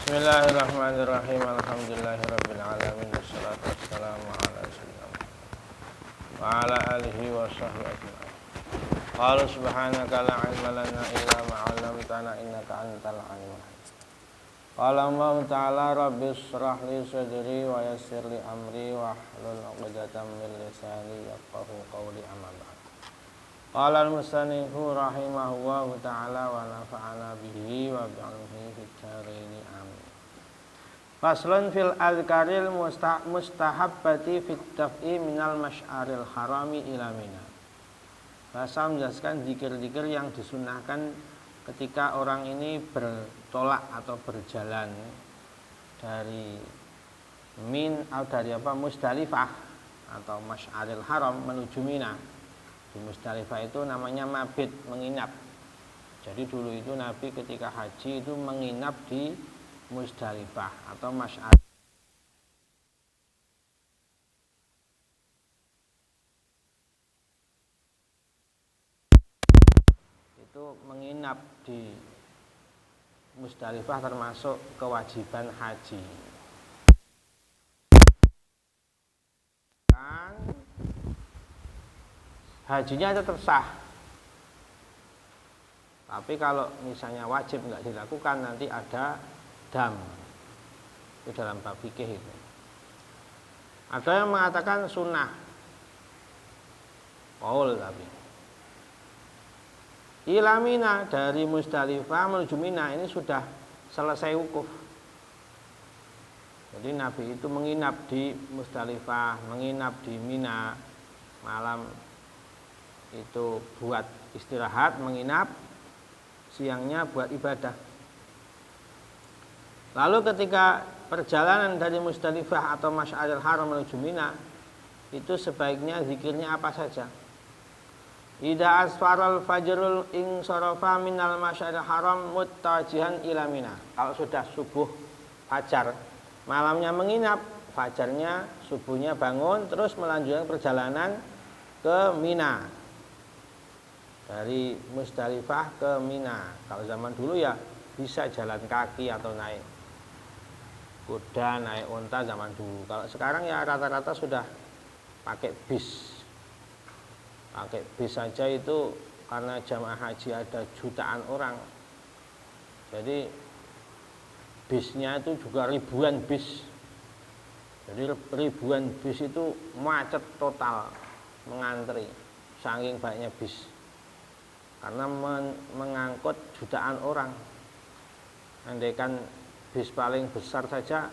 Bismillahirrahmanirrahim. Alhamdulillahirabbil alamin wassalatu wassalamu ala sayyidina wa ala alihi wa sahbihi ajma'in. Qala subhanaka la ilma lana illa ma 'allamtana innaka antal alimul hakim. Qala Allah ta'ala rabbi shrah li sadri wa yassir li amri wa hlul 'uqdatam min lisani yafqahu qawli amma ba'd. Qala al-musannifu rahimahullahu ta'ala wa nafa'ana bihi wa bi'ilmihi fid dharaini amin. Faslun fil azkaril mustahabbati fit daf'i minal masy'aril harami ila mina. Bahasa menjelaskan zikir-zikir yang disunahkan ketika orang ini bertolak atau berjalan dari Musdalifah atau Masy'aril Haram menuju Mina. Di Musdalifah itu namanya mabit, menginap. Jadi dulu itu Nabi ketika haji itu menginap di Musdalifah atau Masy'ar. Itu menginap di Musdalifah termasuk kewajiban haji. Hajinya tetap sah. Tapi kalau misalnya wajib nggak dilakukan nanti ada dam. Itu dalam bab fikih itu. Ada yang mengatakan sunnah. Qaul tapi. Ila Mina, dari Musdalifah menuju Mina ini sudah selesai wukuf. Jadi Nabi itu menginap di Musdalifah, menginap di Mina malam itu buat istirahat, menginap, siangnya buat ibadah. Lalu ketika perjalanan dari Musdalifah atau Masy'aril Haram menuju Mina, itu sebaiknya zikirnya apa saja. Idza asfaral fajrul insarafa minal Masy'aril Haram muttajihan ila Mina. Kalau sudah subuh fajar, malamnya menginap, fajarnya subuhnya bangun terus melanjutkan perjalanan ke Mina. Dari Musdalifah ke Mina. Kalau zaman dulu ya bisa jalan kaki atau naik kuda, naik unta zaman dulu. Kalau sekarang ya rata-rata sudah pakai bis. Pakai bis saja itu karena jamaah haji ada jutaan orang. Jadi bisnya itu juga ribuan bis. Jadi ribuan bis itu macet total, mengantri saking banyaknya bis. Karena mengangkut jutaan orang. Andaikan bis paling besar saja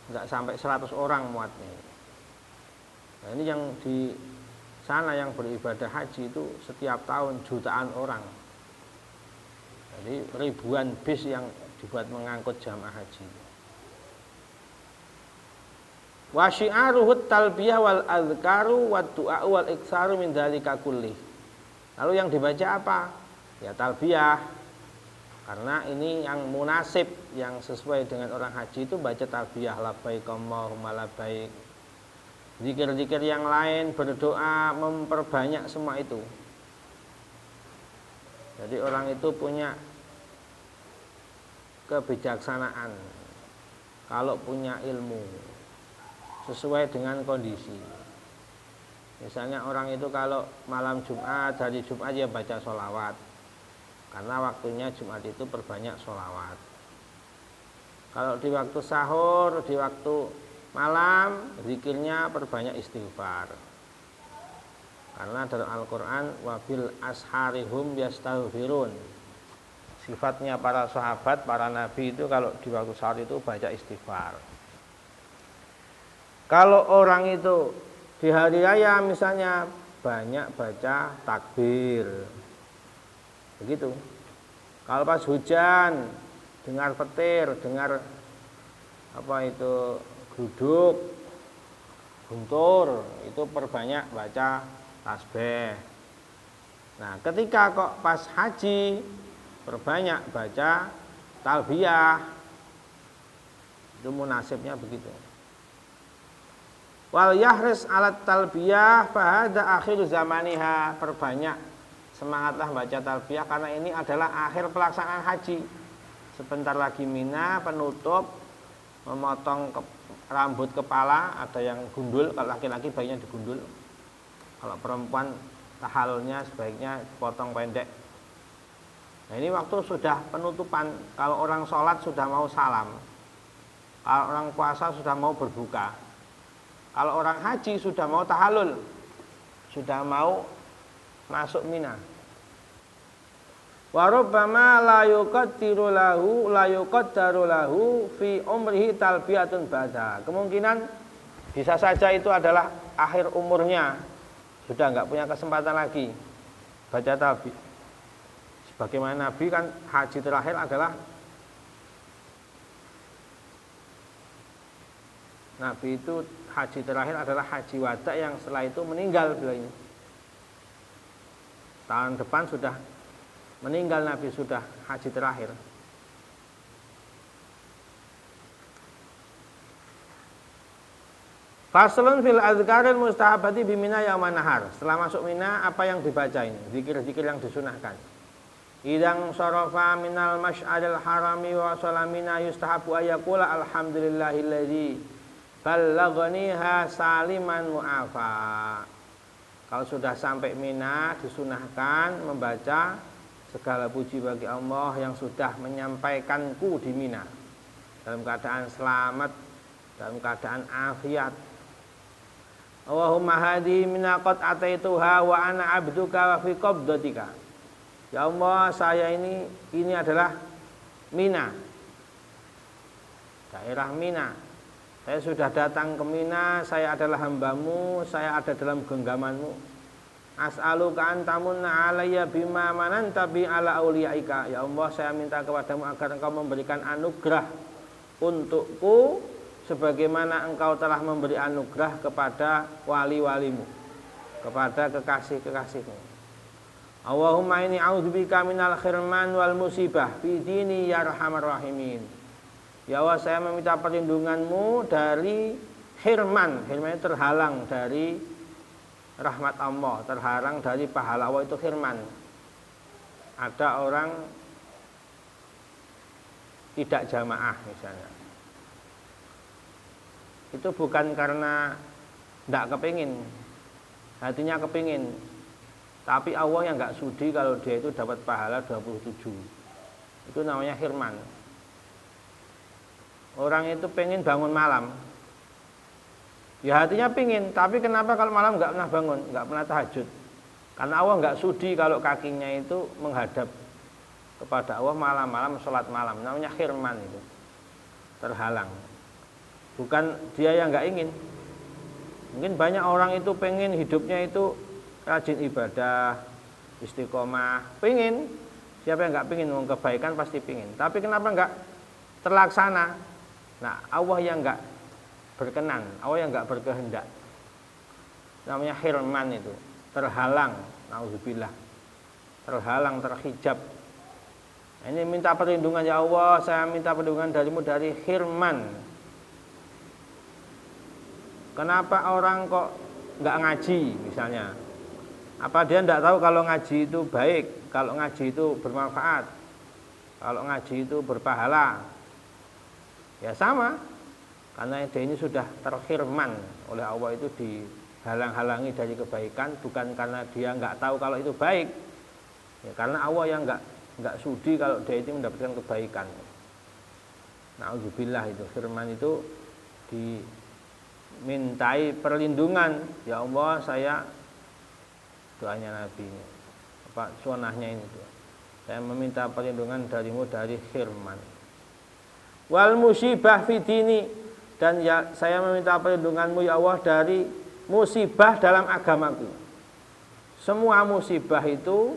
nggak sampai 100 orang muatnya. Nah ini yang di sana yang beribadah haji itu setiap tahun jutaan orang. Jadi ribuan bis yang dibuat mengangkut jamaah haji. Wa syi'aruhut talbiyah wal azkaru wad du'a wal iktsaru min dzalika kullih. Lalu yang dibaca apa? Ya talbiyah. Karena ini yang munasib, yang sesuai dengan orang haji itu baca talbiyah, labbaik Allahumma labbaik. Zikir-zikir yang lain, berdoa, memperbanyak semua itu. Jadi orang itu punya kebijaksanaan kalau punya ilmu sesuai dengan kondisi. Misalnya orang itu kalau malam Jumat, hari Jumat ya baca sholawat. Karena waktunya Jumat itu perbanyak sholawat. Kalau di waktu sahur, di waktu malam, zikirnya perbanyak istighfar. Karena dalam Al-Quran, wabil asharihum yastaghfirun. Sifatnya para sahabat, para nabi itu kalau di waktu sahur itu baca istighfar. Kalau orang itu di hari raya misalnya banyak baca takbir. Begitu. Kalau pas hujan, dengar petir, dengar apa itu gluduk, guntur, itu perbanyak baca tasbih. Nah, ketika kok pas haji perbanyak baca talbiyah. Itu munasibnya begitu. Wal yahris alat talbiyah fahada akhir zamaniha. Perbanyak semangatlah baca talbiyah karena ini adalah akhir pelaksanaan haji. sebentar lagi Mina, penutup, memotong rambut kepala, ada yang gundul, kalau laki-laki baiknya digundul. Kalau perempuan tahallulnya sebaiknya potong pendek. Nah ini waktu sudah penutupan, kalau orang sholat sudah mau salam, kalau orang puasa sudah mau berbuka, kalau orang haji sudah mau tahallul, sudah mau masuk Mina. Wa rubbama la yuqaddaru lahu fi umrihi talbiyatun ba'da. Kemungkinan bisa saja itu adalah akhir umurnya, sudah enggak punya kesempatan lagi baca talbiyah. Sebagaimana Nabi kan haji terakhir adalah Nabi itu haji terakhir adalah haji wada yang setelah itu meninggal beliau ini. Tahun depan sudah meninggal Nabi, sudah haji terakhir. Faslun fil azkaril mustahabati bimina yauman nahar. Setelah masuk Mina apa yang dibaca ini? Zikir-zikir yang disunahkan. Idang sarafa minal masy'aril harami wa salamina yustahabu ayaqula alhamdulillahilladzi ballaghaniha saliman mu'afa. Kalau sudah sampai Mina disunahkan membaca segala puji bagi Allah yang sudah menyampaikanku di Mina dalam keadaan selamat, dalam keadaan afiat. Allahumma hadi mina qad ataituha wa ana abduka wa fi qabdatika. Ya Allah, saya ini adalah Mina, daerah Mina. Saya sudah datang ke Mina, saya adalah hambamu, saya ada dalam genggamanmu. As'aluka antamunna alayya bima mananta bi ala auliyaika. Ya Allah, saya minta kepadamu agar engkau memberikan anugerah untukku sebagaimana engkau telah memberi anugerah kepada wali-walimu, kepada kekasih-kekasihmu. Allahumma inni a'udzubika minal khirman wal musibah fi dini ya arhamar rahimin. Ya Allah, saya meminta perlindunganmu dari khirman. Khirman itu terhalang dari rahmat Allah, terhalang dari pahala Allah, itu khirman. Ada orang tidak jamaah misalnya, itu bukan karena tidak kepingin, hatinya kepingin, tapi Allah yang nggak sudi kalau dia itu dapat pahala 27. Itu namanya khirman. Orang itu pengen bangun malam, ya hatinya pingin, tapi kenapa kalau malam nggak pernah bangun, nggak pernah tahajud? Karena Allah nggak sudi kalau kakinya itu menghadap kepada Allah malam-malam, sholat malam. Namanya khirman, itu terhalang. Bukan dia yang nggak ingin. Mungkin banyak orang itu pengen hidupnya itu rajin ibadah, istiqomah, pengen. Siapa yang nggak pengen? Mau kebaikan pasti pengen. Tapi kenapa nggak terlaksana? Nah, Allah yang nggak berkenan, Allah yang nggak berkehendak. Namanya khirman, itu terhalang, nauzubillah, terhalang, terhijab. Ini minta perlindungan, ya Allah, saya minta perlindungan darimu dari khirman. Kenapa orang kok nggak ngaji misalnya? Apa dia nggak tahu kalau ngaji itu baik, kalau ngaji itu bermanfaat, kalau ngaji itu berpahala? Ya sama, karena dia ini sudah terkhirman oleh Allah, itu dihalang-halangi dari kebaikan, bukan karena dia nggak tahu kalau itu baik, ya karena Allah yang nggak sudi kalau dia itu mendapatkan kebaikan. Nauzubillah, itu khirman itu dimintai perlindungan. Ya Allah, saya, doanya Nabi ini, apa sunahnya ini tuh, saya meminta perlindungan darimu dari khirman. Wal musibah fi dini, dan ya saya meminta perlindunganmu ya Allah dari musibah dalam agamaku. Semua musibah itu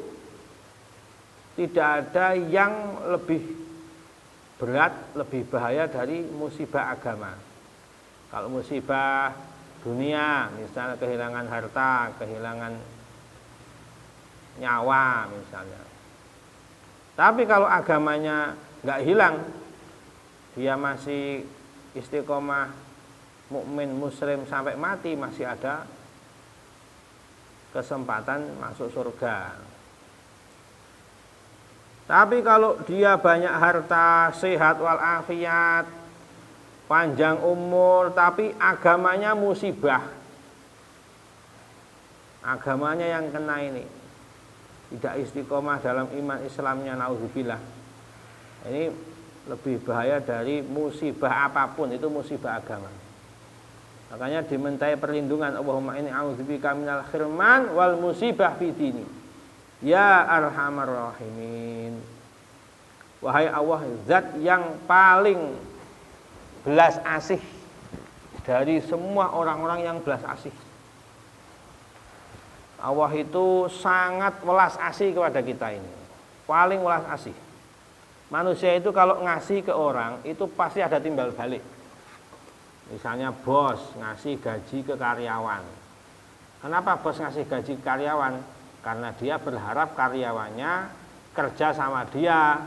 tidak ada yang lebih berat, lebih bahaya dari musibah agama. Kalau musibah dunia, misalnya kehilangan harta, kehilangan nyawa misalnya. Tapi kalau agamanya nggak hilang, dia masih istiqomah, mukmin, muslim sampai mati, masih ada kesempatan masuk surga. Tapi kalau dia banyak harta, sehat walafiat, panjang umur, tapi agamanya musibah, agamanya yang kena ini, tidak istiqomah dalam iman Islamnya, naudzubillah. Ini lebih bahaya dari musibah apapun, itu musibah agama. Makanya dimintai perlindungan, Allahumma inni a'udzubika minal khirman wal musibah fi dini. Ya arhamar rahimin. Wahai Allah, zat yang paling belas asih dari semua orang-orang yang belas asih. Allah itu sangat welas asih kepada kita ini. Paling welas asih. Manusia itu kalau ngasih ke orang itu pasti ada timbal balik. Misalnya bos ngasih gaji ke karyawan. Kenapa bos ngasih gaji ke karyawan? Karena dia berharap karyawannya kerja sama dia,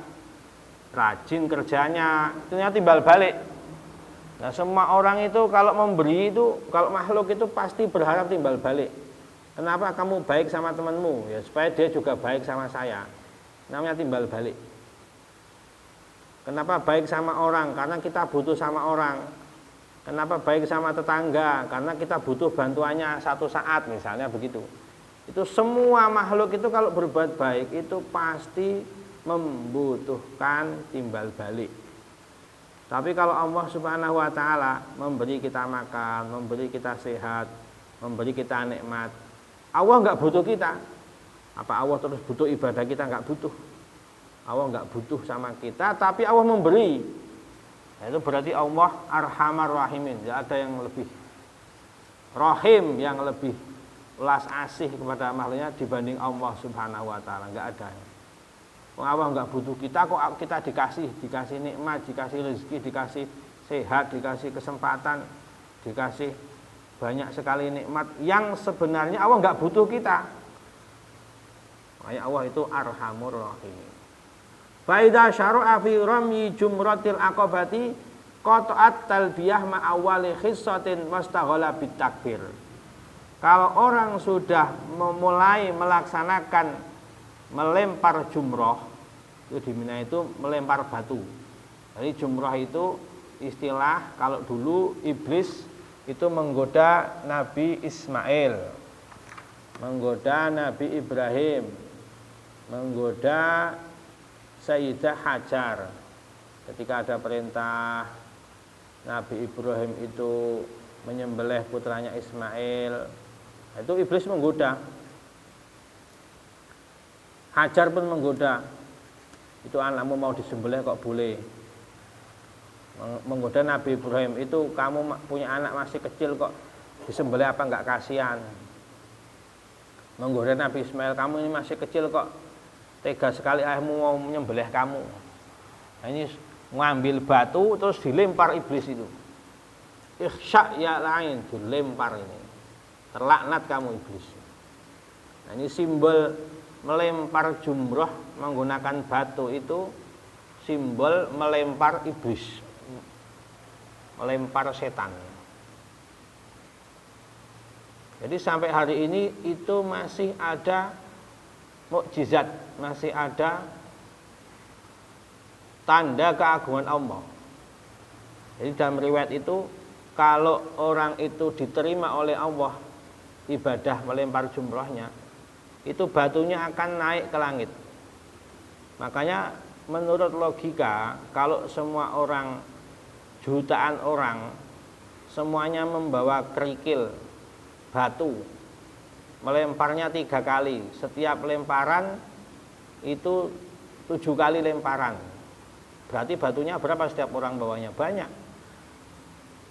rajin kerjanya, itu timbal balik. Nah, semua orang itu kalau memberi itu, kalau makhluk itu pasti berharap timbal balik. Kenapa kamu baik sama temanmu? Ya supaya dia juga baik sama saya. Namanya timbal balik. Kenapa baik sama orang? Karena kita butuh sama orang. Kenapa baik sama tetangga? Karena kita butuh bantuannya satu saat, misalnya begitu. Itu semua makhluk itu kalau berbuat baik itu pasti membutuhkan timbal balik. Tapi kalau Allah Subhanahu wa taala memberi kita makan, memberi kita sehat, memberi kita nikmat, Allah enggak butuh kita. Apa Allah terus butuh ibadah kita? Enggak butuh. Allah enggak butuh sama kita, tapi Allah memberi. Nah, itu berarti Allah arhamar rahimin. Tidak ada yang lebih rahim, yang lebih welas asih kepada makhluknya dibanding Allah Subhanahu wa taala. Enggak ada. Allah enggak butuh kita, kok kita dikasih nikmat, dikasih rezeki, dikasih sehat, dikasih kesempatan, dikasih banyak sekali nikmat yang sebenarnya Allah enggak butuh kita. Makanya Allah itu arhamur rahim. Fa idza syara'a fi ramyi jumratil aqabati qata'at talbiyah ma awwali khissatin wastaghala bit takbir. Kalau orang sudah memulai melaksanakan melempar jumroh, itu di Mina itu melempar batu. Jadi jumroh itu istilah kalau dulu iblis itu menggoda Nabi Ismail, menggoda Nabi Ibrahim, menggoda Sayyidah Hajar. Ketika ada perintah Nabi Ibrahim itu menyembelih putranya Ismail, itu iblis menggoda. Hajar pun menggoda. Itu anakmu mau disembelih kok boleh. Menggoda Nabi Ibrahim, itu kamu punya anak masih kecil kok disembelih apa enggak kasihan. Menggoda Nabi Ismail, kamu ini masih kecil kok tega sekali ayahmu mau menyembelih kamu. Nah, ini ngambil batu terus dilempar iblis itu. Ikhsya ya lain, dilempar ini. Terlaknat kamu iblis. Nah, ini simbol melempar jumroh menggunakan batu itu simbol melempar iblis, melempar setan. Jadi sampai hari ini itu masih ada mukjizat, masih ada tanda keagungan Allah. Jadi dalam riwayat itu kalau orang itu diterima oleh Allah ibadah melempar jumrohnya, itu batunya akan naik ke langit. Makanya menurut logika, kalau semua orang, jutaan orang, semuanya membawa kerikil batu, melemparnya 3 kali, setiap lemparan itu 7 kali lemparan, berarti batunya berapa setiap orang bawanya? Banyak.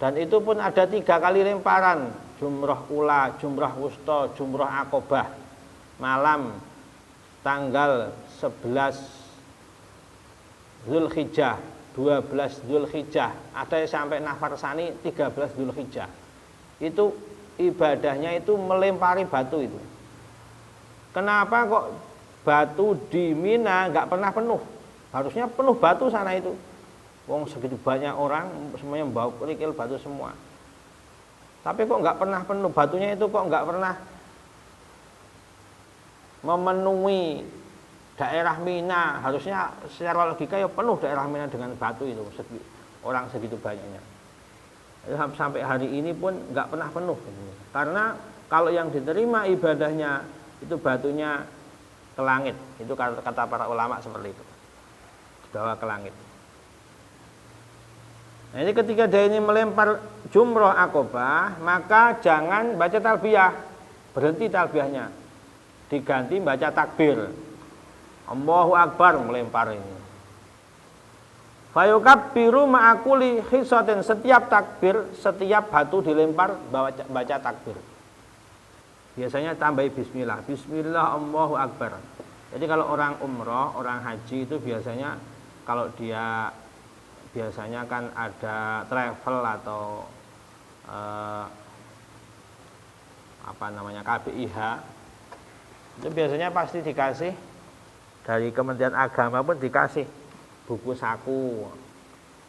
Dan itu pun ada 3 kali lemparan, jumroh ula, jumroh wusta, jumroh akobah, malam tanggal 11 Zulhijjah, 12 Zulhijjah, ada yang sampai Nafarsani 13 Zulhijjah. Itu ibadahnya itu melempari batu itu. Kenapa kok batu di Mina nggak pernah penuh? Harusnya penuh batu sana itu. Wong segitu banyak orang semuanya membawa kerikil batu semua. Tapi kok nggak pernah penuh batunya itu, kok nggak pernah memenuhi daerah Mina, harusnya secara logika ya penuh daerah Mina dengan batu itu, orang segitu banyaknya. Sampai hari ini pun nggak pernah penuh. Karena kalau yang diterima ibadahnya itu batunya ke langit, itu kata para ulama seperti itu, dibawa ke langit. Nah, ini ketika dia ini melempar jumroh akobah, maka jangan baca talbiyah, berhenti talbiyahnya, diganti baca takbir, Allahu Akbar, melempar ini. Fayukabbiru ma'akuli khisatin, setiap takbir, setiap batu dilempar baca takbir. Biasanya tambahi bismillah, bismillah Allahu Akbar. Jadi kalau orang umroh, orang haji itu biasanya kalau dia biasanya kan ada travel atau KBIH, itu biasanya pasti dikasih dari Kementerian Agama pun dikasih buku saku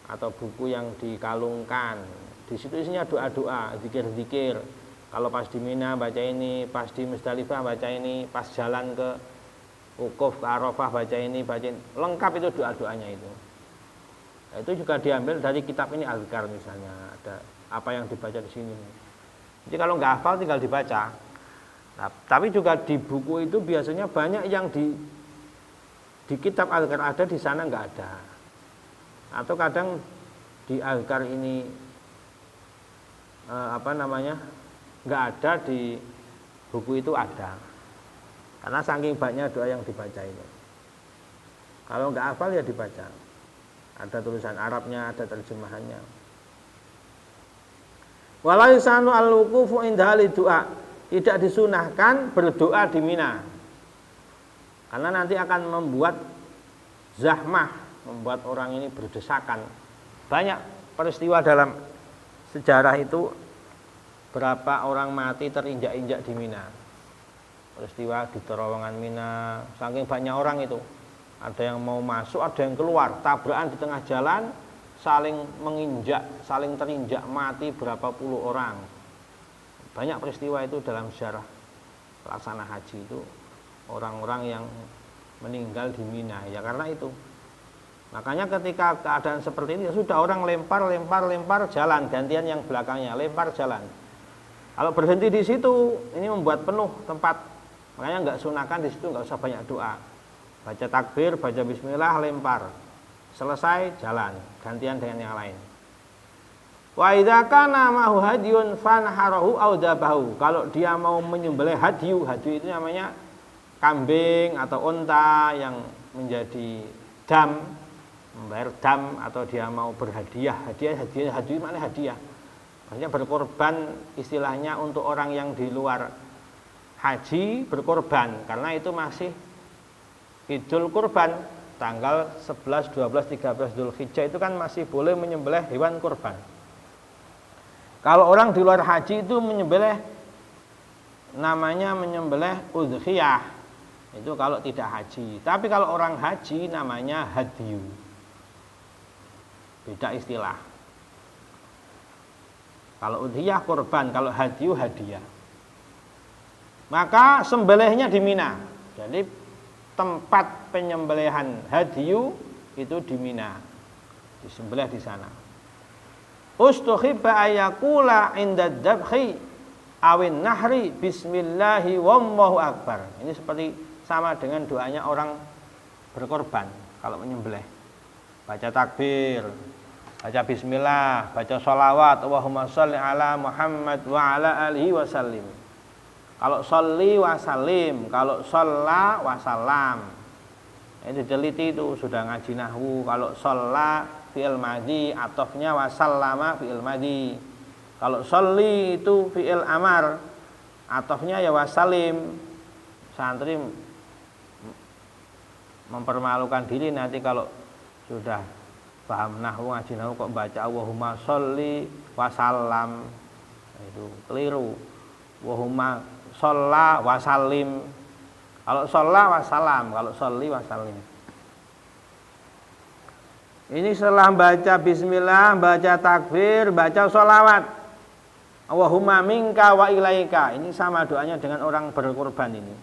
atau buku yang dikalungkan. Di situ isinya doa-doa, zikir-zikir. Kalau pas di Mina baca ini, pas di Musdalifah baca ini, pas jalan ke Wukuf ke Arafah baca ini, lengkap itu doa-doanya itu. Nah, itu juga diambil dari kitab ini Azkar misalnya, ada apa yang dibaca di sini. Jadi kalau nggak hafal tinggal dibaca. Nah, tapi juga di buku itu biasanya banyak yang di kitab Azkar ada, di sana nggak ada. Atau kadang di Azkar ini nggak ada, di buku itu ada. Karena saking banyaknya doa yang dibaca itu. Kalau nggak hafal ya dibaca. Ada tulisan Arabnya, ada terjemahannya. Walau sanu al-wuqufu inda doa, tidak disunahkan berdoa di Mina. Karena nanti akan membuat zahmah, membuat orang ini berdesakan. Banyak peristiwa dalam sejarah itu, berapa orang mati terinjak-injak di Mina. Peristiwa di terowongan Mina, saking banyak orang itu. Ada yang mau masuk, ada yang keluar, tabrakan di tengah jalan, saling menginjak, saling terinjak, mati berapa puluh orang. Banyak peristiwa itu dalam sejarah pelaksana haji itu, orang-orang yang meninggal di Mina, ya karena itu. Makanya ketika keadaan seperti ini, ya sudah, orang lempar jalan, gantian yang belakangnya lempar jalan. Kalau berhenti di situ, ini membuat penuh tempat. Makanya nggak sunahkan di situ, nggak usah banyak doa. Baca takbir, baca bismillah, lempar. Selesai, jalan, gantian dengan yang lain. Wa idza kana ma'hu hadyun fanharahu aw dabahu. Kalau dia mau menyembelih hadyu itu namanya kambing atau unta yang menjadi dam, membayar dam, atau dia mau berhadiah. Hadyu maknanya hadiah. Maksudnya berkorban, istilahnya untuk orang yang di luar haji berkorban, karena itu masih Idul Kurban, tanggal 11, 12, 13 Dzulhijjah itu kan masih boleh menyembelih hewan kurban. Kalau orang di luar haji itu menyembelih, namanya menyembelih udhiyah, itu kalau tidak haji. Tapi kalau orang haji namanya hadyu, beda istilah. Kalau udhiyah kurban, kalau hadyu hadiah. Maka sembelihnya di Mina. Jadi tempat penyembelihan hadyu itu di Mina, disembelih di sana. Ustuhibba ayakula inda dzabhi awin nahri bismillahi wallahu akbar. Ini seperti sama dengan doanya orang berkorban kalau menyembelih. Baca takbir, baca bismillah, baca sholawat, Allahumma sholli ala Muhammad wa ala alihi wa sallim. Kalau sholli wa salim, kalau sholla wa salam. Ini diteliti itu, sudah ngaji nahwu. Kalau sholla fi'il madhi, atofnya wa sallama fi'il madhi. Kalau sholli itu fi'il amar, atofnya ya wa salim. Santri mempermalukan diri nanti kalau sudah paham nahwu, ngaji nahwu kok baca Allahumma sholli wa salam. Itu keliru. Allahumma sholla wa salim. Kalau sholla wa salam, kalau sholli wa salim. Ini setelah baca bismillah, baca takbir, baca sholawat, Allahumma minka wa ilaika. Ini sama doanya dengan orang berkorban ini.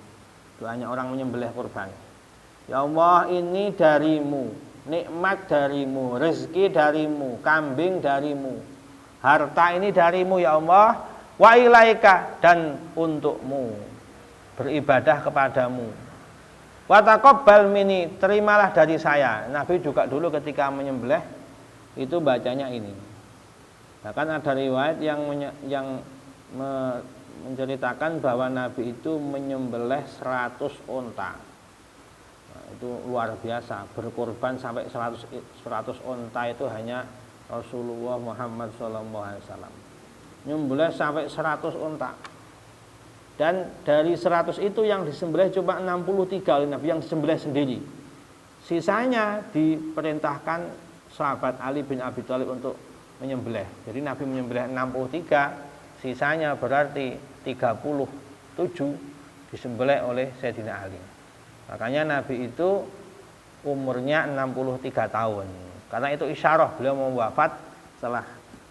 Doanya orang menyembelih kurban. Ya Allah, ini darimu, nikmat darimu, rezeki darimu, kambing darimu, harta ini darimu ya Allah, wa ilaika, dan untukmu, beribadah kepadamu. Wa taqabbal minni, terimalah dari saya. Nabi juga dulu ketika menyembelih itu bacanya ini. Bahkan ada riwayat yang menceritakan bahwa Nabi itu menyembelih 100 unta. Nah, itu luar biasa, berkorban sampai 100 unta itu hanya Rasulullah Muhammad SAW. Menyembelih sampai 100 unta. Dan dari 100 itu yang disembelih cuma 63 oleh Nabi yang disembelih sendiri. Sisanya diperintahkan sahabat Ali bin Abi Thalib untuk menyembelih. Jadi Nabi menyembelih 63, sisanya berarti 37 disembelih oleh Sayyidina Ali. Makanya Nabi itu umurnya 63 tahun. Karena itu isyarah beliau mau wafat setelah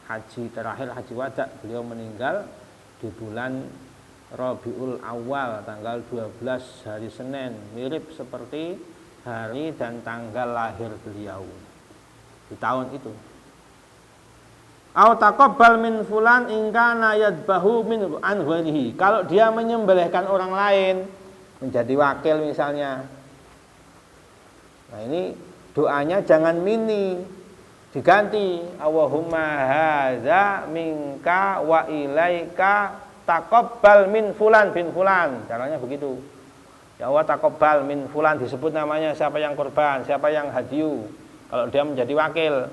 haji terakhir, haji wada. Beliau meninggal di bulan Rabiul Awal tanggal 12 hari Senin, mirip seperti hari dan tanggal lahir beliau di tahun itu. Au taqabbal min fulan in kana yadbahu min an ghairihi. Kalau dia menyembelihkan orang lain menjadi wakil misalnya. Nah, ini doanya jangan mini, diganti Allahumma hadza minka wa ilaika taqabbal min fulan bin fulan. Caranya begitu. Ya Allah, taqabbal min fulan, disebut namanya siapa yang korban, siapa yang hadiyu. Kalau dia menjadi wakil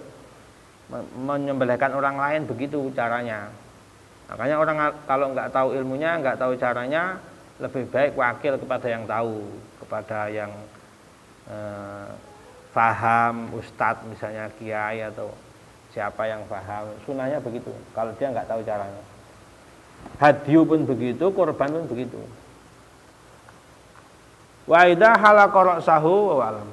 menyembelihkan orang lain, begitu caranya. Makanya orang kalau nggak tahu ilmunya, nggak tahu caranya, lebih baik wakil kepada yang tahu, kepada yang paham, ustadz misalnya kiai atau siapa yang paham. Sunahnya begitu. Kalau dia nggak tahu caranya. Hadiyu pun begitu, korban pun begitu. Wa idza halaqa ra'sahu wa alam.